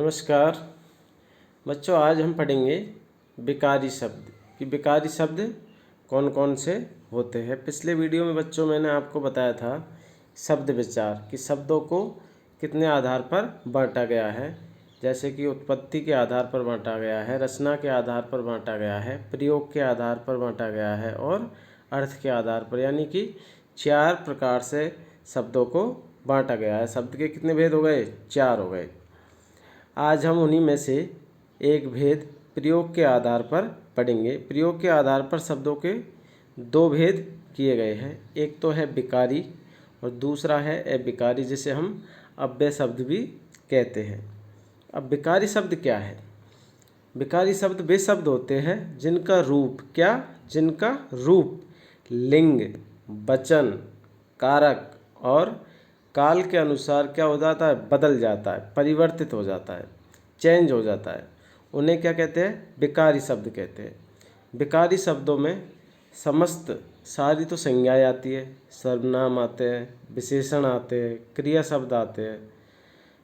नमस्कार बच्चों, आज हम पढ़ेंगे विकारी शब्द कि विकारी शब्द कौन कौन से होते हैं। पिछले वीडियो में बच्चों मैंने आपको बताया था शब्द विचार कि शब्दों को कितने आधार पर बांटा गया है। जैसे कि उत्पत्ति के आधार पर बांटा गया है, रचना के आधार पर बांटा गया है, प्रयोग के आधार पर बांटा गया है और अर्थ के आधार पर, यानी कि 4 प्रकार से शब्दों को बांटा गया है। शब्द के कितने भेद हो गए? 4 हो गए। आज हम उन्हीं में से एक भेद प्रयोग के आधार पर पढ़ेंगे। प्रयोग के आधार पर शब्दों के 2 भेद किए गए हैं। एक तो है विकारी और दूसरा है अविकारी, जिसे हम अव्यय शब्द भी कहते हैं। अब विकारी शब्द क्या है? विकारी शब्द वे शब्द होते हैं जिनका रूप लिंग, वचन, कारक और काल के अनुसार क्या हो जाता है? बदल जाता है, परिवर्तित हो जाता है, चेंज हो जाता है। उन्हें क्या कहते हैं? विकारी शब्द कहते हैं। विकारी शब्दों में समस्त सारी तो संज्ञाएं आती है, सर्वनाम आते हैं, विशेषण आते हैं, क्रिया शब्द आते हैं।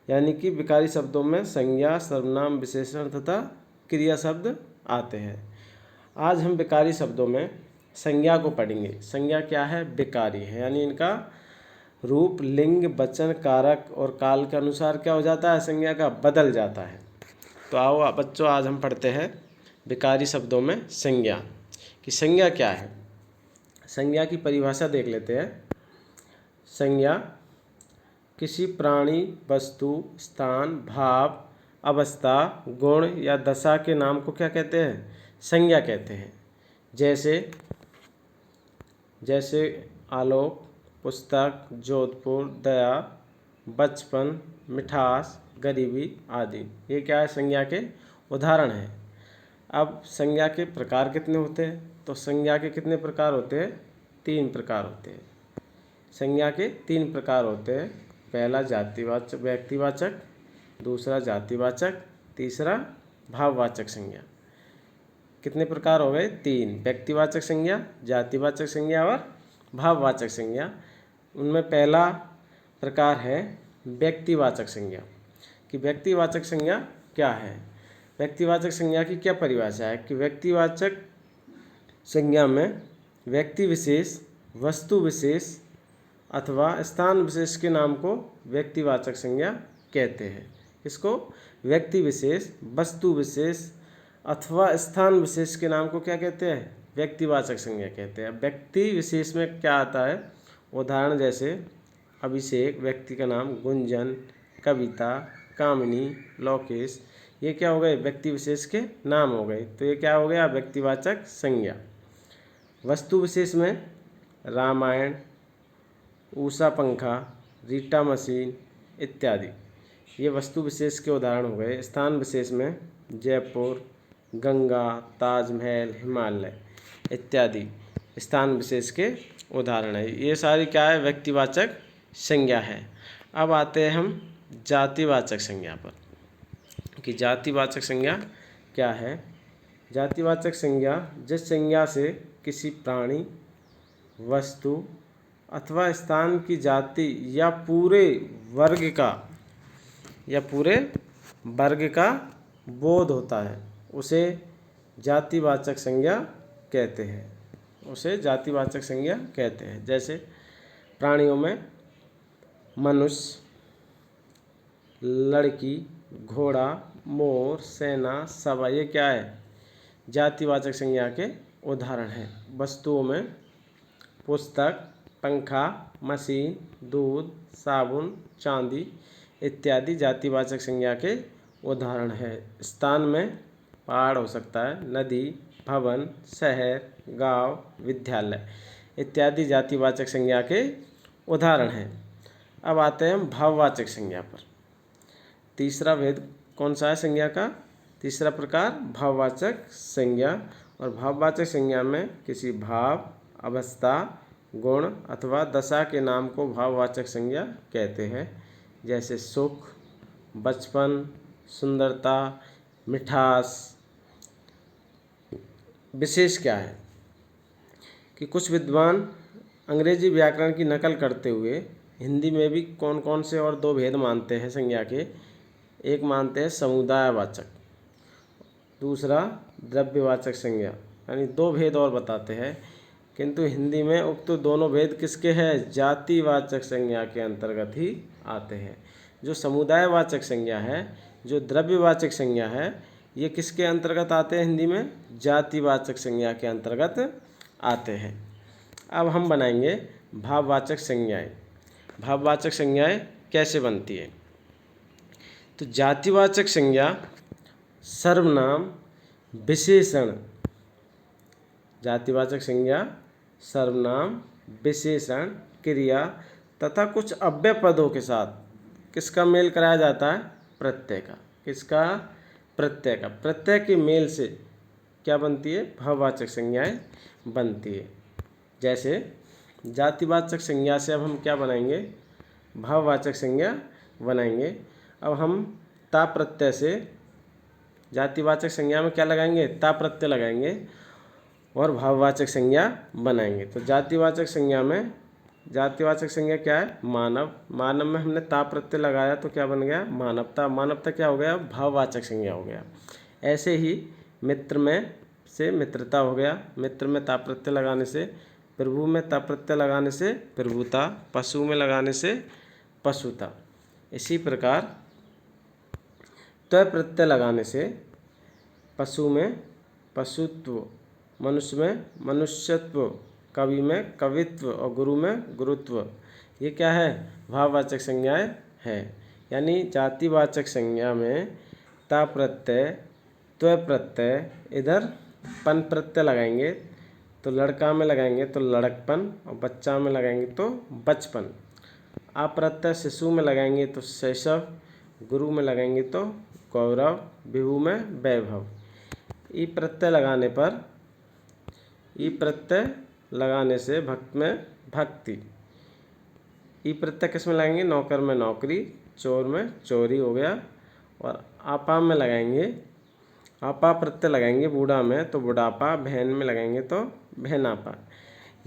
यानी कि विकारी शब्दों में संज्ञा, सर्वनाम, विशेषण तथा क्रिया शब्द आते हैं। आज हम विकारी शब्दों में संज्ञा को पढ़ेंगे। संज्ञा क्या है? विकारी है, यानी इनका रूप लिंग, वचन, कारक और काल के अनुसार क्या हो जाता है? संज्ञा का बदल जाता है। तो आओ बच्चों, आज हम पढ़ते हैं विकारी शब्दों में संज्ञा कि संज्ञा क्या है। संज्ञा की परिभाषा देख लेते हैं। संज्ञा किसी प्राणी, वस्तु, स्थान, भाव, अवस्था, गुण या दशा के नाम को क्या कहते हैं? संज्ञा कहते हैं। जैसे आलोक, पुस्तक, जोधपुर, दया, बचपन, मिठास, गरीबी आदि। ये क्या है? संज्ञा के उदाहरण हैं। अब संज्ञा के प्रकार कितने होते हैं? तो संज्ञा के कितने प्रकार होते हैं? 3 प्रकार होते हैं। संज्ञा के 3 प्रकार होते हैं। पहला जातिवाचक, व्यक्तिवाचक, दूसरा जातिवाचक, तीसरा भाववाचक संज्ञा। कितने प्रकार हो गए? 3। व्यक्तिवाचक संज्ञा, जातिवाचक संज्ञा और भाववाचक संज्ञा। उनमें पहला प्रकार है व्यक्तिवाचक संज्ञा कि व्यक्तिवाचक संज्ञा क्या है। व्यक्तिवाचक संज्ञा की क्या परिभाषा है कि व्यक्तिवाचक संज्ञा में व्यक्ति विशेष, वस्तु विशेष अथवा स्थान विशेष के नाम को व्यक्तिवाचक संज्ञा कहते हैं। इसको व्यक्ति विशेष, वस्तु विशेष अथवा स्थान विशेष के नाम को क्या कहते हैं? व्यक्तिवाचक संज्ञा कहते हैं। व्यक्ति विशेष में क्या आता है? उदाहरण जैसे अभिषेक, व्यक्ति का नाम, गुंजन, कविता, कामिनी, लोकेश। ये क्या हो गए? व्यक्ति विशेष के नाम हो गए। तो ये क्या हो गया? व्यक्तिवाचक संज्ञा। वस्तु विशेष में रामायण, उषा पंखा, रीटा मशीन इत्यादि, ये वस्तु विशेष के उदाहरण हो गए। स्थान विशेष में जयपुर, गंगा, ताजमहल, हिमालय इत्यादि स्थान विशेष के उदाहरण है। ये सारी क्या है? व्यक्तिवाचक संज्ञा है। अब आते हैं हम जातिवाचक संज्ञा पर कि जातिवाचक संज्ञा क्या है। जातिवाचक संज्ञा जिस संज्ञा से किसी प्राणी, वस्तु अथवा स्थान की जाति या पूरे वर्ग का बोध होता है, उसे जातिवाचक संज्ञा कहते हैं। जैसे प्राणियों में मनुष्य, लड़की, घोड़ा, मोर, सेना, सभा, ये क्या है? जातिवाचक संज्ञा के उदाहरण हैं। वस्तुओं में पुस्तक, पंखा, मशीन, दूध, साबुन, चांदी इत्यादि जातिवाचक संज्ञा के उदाहरण है। स्थान में पहाड़ हो सकता है, नदी, भवन, शहर, गांव, विद्यालय इत्यादि जातिवाचक संज्ञा के उदाहरण हैं। अब आते हैं हम भाववाचक संज्ञा पर। तीसरा भेद कौन सा है संज्ञा का? तीसरा प्रकार भाववाचक संज्ञा। और भाववाचक संज्ञा में किसी भाव, अवस्था, गुण अथवा दशा के नाम को भाववाचक संज्ञा कहते हैं। जैसे सुख, बचपन, सुंदरता, मिठास। विशेष क्या है कि कुछ विद्वान अंग्रेजी व्याकरण की नकल करते हुए हिंदी में भी कौन कौन से और 2 भेद मानते हैं संज्ञा के एक मानते हैं समुदायवाचक, दूसरा द्रव्यवाचक संज्ञा, यानी दो भेद और बताते हैं। किंतु हिंदी में उक्त दोनों भेद किसके हैं? जातिवाचक संज्ञा के अंतर्गत ही आते हैं। जो समुदायवाचक संज्ञा है, जो द्रव्यवाचक संज्ञा है, ये किसके अंतर्गत आते हैं? हिंदी में जातिवाचक संज्ञा के अंतर्गत आते हैं। अब हम बनाएंगे भाववाचक संज्ञाएं। भाववाचक संज्ञाएं कैसे बनती है? तो जातिवाचक संज्ञा सर्वनाम, विशेषण, जातिवाचक संज्ञा सर्वनाम, विशेषण, क्रिया तथा कुछ अव्यय पदों के साथ किसका मेल कराया जाता है? प्रत्यय का। किसका? प्रत्यय का। प्रत्यय के मेल से क्या बनती है? भाववाचक संज्ञाएं बनती है। जैसे जातिवाचक संज्ञा से अब हम क्या बनाएंगे? भाववाचक संज्ञा बनाएंगे। अब हम ता प्रत्यय से जातिवाचक संज्ञा में क्या लगाएंगे? ता प्रत्यय लगाएंगे और भाववाचक संज्ञा बनाएंगे। तो जातिवाचक संज्ञा में, जातिवाचक संज्ञा क्या है? मानव। मानव में हमने ता प्रत्यय लगाया तो क्या बन गया? मानवता। मानवता क्या हो गया? भाववाचक संज्ञा हो गया। ऐसे ही मित्र में से मित्रता हो गया। मित्र में ता प्रत्यय लगाने से, प्रभु में ता प्रत्यय लगाने से प्रभुता, पशु में लगाने से पशुता। इसी प्रकार त्व प्रत्यय लगाने से पशु में पशुत्व, मनुष्य में मनुष्यत्व, कवि में कवित्व और गुरु में गुरुत्व। ये क्या है? भाववाचक संज्ञाएं हैं। यानी जातिवाचक संज्ञा में ता प्रत्यय, त्व प्रत्यय, इधर पन प्रत्यय लगाएंगे तो लड़का में लगाएंगे तो लड़कपन और बच्चा में लगाएंगे तो बचपन। अप्रत्यय शिशु में लगाएंगे तो शैशव, गुरु में लगाएंगे तो गौरव, विभु में वैभव। ई प्रत्यय लगाने पर, ई प्रत्यय लगाने से भक्त में भक्ति। ई प्रत्यय किस में लगाएंगे? नौकर में नौकरी, चोर में चोरी हो गया। और आपा में लगाएंगे, आपा प्रत्यय लगाएंगे बूढ़ा में तो बुढ़ापा, बहन में लगाएंगे तो बहनापा।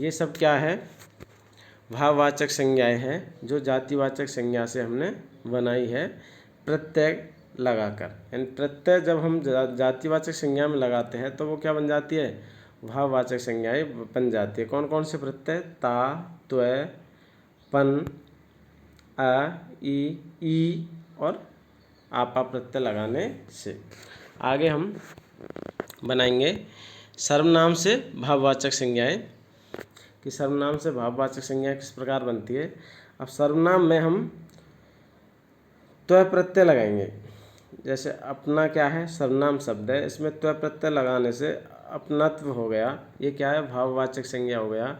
ये सब क्या है? भाववाचक संज्ञाएं हैं जो जातिवाचक संज्ञा से हमने बनाई है प्रत्यय लगाकर। यानी प्रत्यय जब हम जातिवाचक संज्ञा में लगाते हैं तो वो क्या बन जाती है? भाववाचक संज्ञाएं बन जाती है। कौन कौन से प्रत्यय? ता, त्व, पन, अ, ई और आपा प्रत्यय लगाने से। आगे हम बनाएंगे सर्वनाम से भाववाचक संज्ञाएं, कि सर्वनाम से भाववाचक संज्ञा किस प्रकार बनती है। अब सर्वनाम में हम त्व प्रत्यय लगाएंगे। जैसे अपना क्या है? सर्वनाम शब्द है, इसमें त्व प्रत्यय लगाने से अपनत्व हो गया। ये क्या है? भाववाचक संज्ञा हो गया।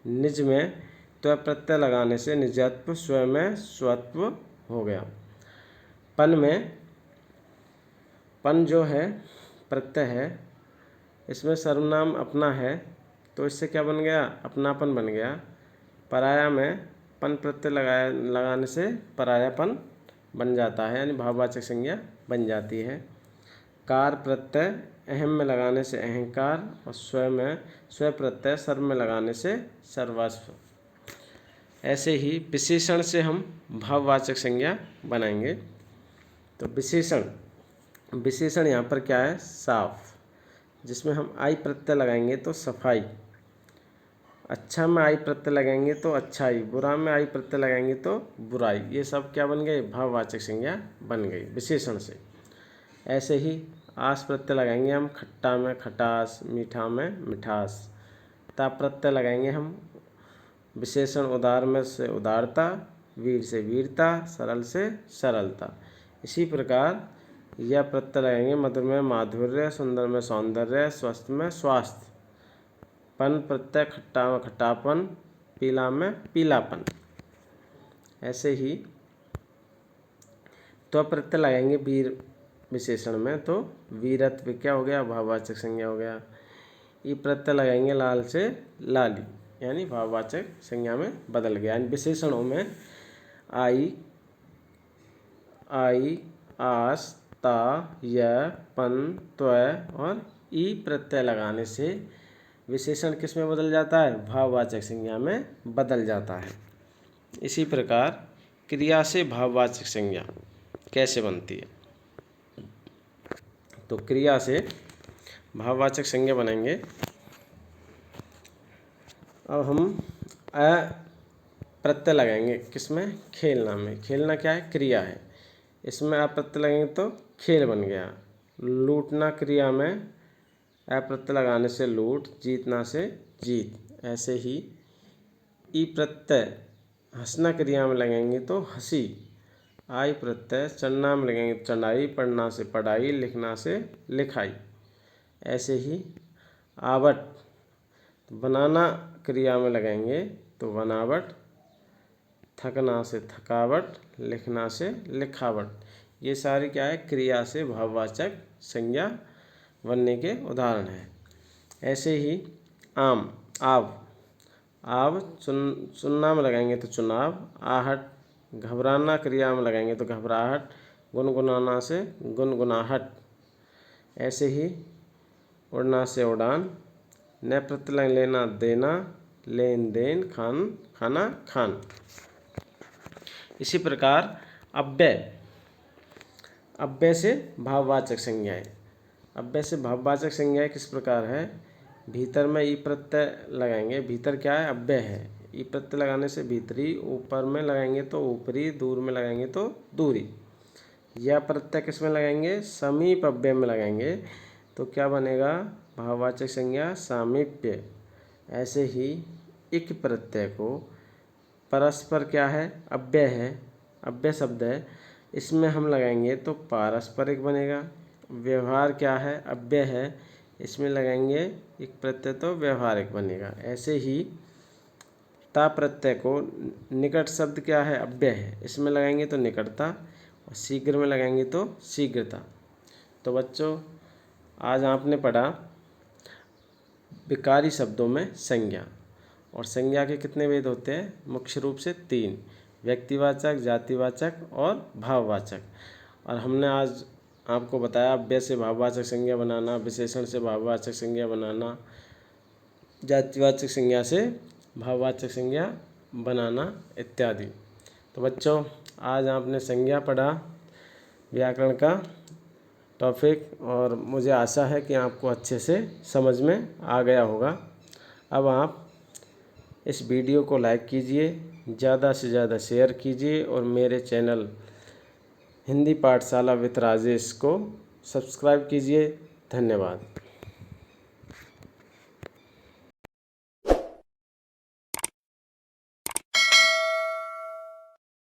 निज में त्व प्रत्यय लगाने से निजत्व, स्व में स्वत्व हो गया। पन में, पन जो है प्रत्यय है, इसमें सर्वनाम अपना है तो इससे क्या बन गया? अपनापन बन गया। पराया में पन प्रत्यय लगाने से परायापन बन जाता है, यानी भाववाचक संज्ञा बन जाती है। कार प्रत्यय अहम में लगाने से अहंकार और स्व में स्व प्रत्यय सर्व में लगाने से सर्वस्व। ऐसे ही विशेषण से हम भाववाचक संज्ञा बनाएंगे। तो विशेषण, विशेषण यहाँ पर क्या है? साफ, जिसमें हम आई प्रत्यय लगाएंगे तो सफाई, अच्छा में आई प्रत्यय लगाएंगे तो अच्छाई, बुरा में आई प्रत्यय लगाएंगे तो बुराई। ये सब क्या बन गए? भाववाचक संज्ञा बन गई विशेषण से। ऐसे ही आस प्रत्यय लगाएंगे हम खट्टा में खटास, मीठा में मिठास। ता प्रत्यय लगाएंगे हम विशेषण उदार में से उदारता, वीर से वीरता, सरल से सरलता। इसी प्रकार यह प्रत्यय लगाएंगे मधुर में माधुर्य, सुंदर में सौंदर्य, स्वस्थ में स्वास्थ्य। पन प्रत्यय खट्टा में खट्टापन, पीला में पीलापन। ऐसे ही त्व प्रत्यय लगाएंगे वीर विशेषण में तो वीरत्व क्या हो गया? भाववाचक संज्ञा हो गया। ई प्रत्यय लगाएंगे लाल से लाली, यानी भाववाचक संज्ञा में बदल गया। यानी विशेषणों में आई, आस, ता, य, पन, त्व और ई प्रत्यय लगाने से विशेषण किस में बदल जाता है? भाववाचक संज्ञा में बदल जाता है। इसी प्रकार क्रिया से भाववाचक संज्ञा, कैसे बनती है। तो क्रिया से भाववाचक संज्ञा बनाएंगे। अब हम अ प्रत्यय लगाएंगे किसमें, खेलना में। खेलना क्या है, क्रिया है, इसमें अप्रत्यय लगेंगे तो खेल बन गया। लूटना क्रिया में अप्रत्यय लगाने से लूट, जीतना से जीत। ऐसे ही ई प्रत्यय हंसना क्रिया में लगेंगे तो हंसी। आई प्रत्यय चढ़ना में लगेंगे तो चढ़ाई, पढ़ना से पढ़ाई, लिखना से लिखाई। ऐसे ही आवट बनाना क्रिया में लगाएंगे तो बनावट, थकना से थकावट, लिखना से लिखावट। ये सारी क्या है, क्रिया से भाववाचक संज्ञा बनने के उदाहरण हैं। ऐसे ही आम आव आव चुनना में लगाएंगे तो चुनाव, आहट घबराना क्रिया में लगाएंगे तो घबराहट, गुनगुनाना से गुनगुनाहट। ऐसे ही उड़ना से उड़ान, न प्रत्यय लेना देना, लेन देन, खाना खान। इसी प्रकार अव्यय से भाववाचक संज्ञाएं। अव्यय से भाववाचक संज्ञाएं किस प्रकार है, भीतर में ई प्रत्यय लगाएंगे। भीतर क्या है, अव्यय है, ई प्रत्यय लगाने से भीतरी, ऊपर में लगाएंगे तो ऊपरी, दूर में लगाएंगे तो दूरी। यह प्रत्यय किस में लगाएंगे, समीप अव्यय में लगाएंगे तो क्या बनेगा, भाववाचक संज्ञा सामीप्य। ऐसे ही इक प्रत्यय को परस्पर क्या है, अव्यय है, अव्यय शब्द है, इसमें हम लगाएंगे तो पारस्परिक बनेगा। व्यवहार क्या है, अव्यय है, इसमें लगाएंगे एक प्रत्यय तो व्यवहारिक बनेगा। ऐसे ही ता प्रत्यय को निकट शब्द क्या है, अव्यय है, इसमें लगाएंगे तो निकटता, और शीघ्र में लगाएंगे तो शीघ्रता। तो बच्चों आज आपने पढ़ा विकारी शब्दों में संज्ञा। और संज्ञा के कितने भेद होते हैं, मुख्य रूप से 3, व्यक्तिवाचक, जातिवाचक और भाववाचक। और हमने आज आपको बताया अव्यय से भाववाचक संज्ञा बनाना, विशेषण से भाववाचक संज्ञा बनाना, जातिवाचक संज्ञा से भाववाचक संज्ञा बनाना इत्यादि। तो बच्चों आज आपने संज्ञा पढ़ा, व्याकरण का टॉपिक, और मुझे आशा है कि आपको अच्छे से समझ में आ गया होगा। अब आप इस वीडियो को लाइक कीजिए, ज़्यादा से ज़्यादा शेयर कीजिए, और मेरे चैनल हिंदी पाठशाला विद राजेश को सब्सक्राइब कीजिए। धन्यवाद।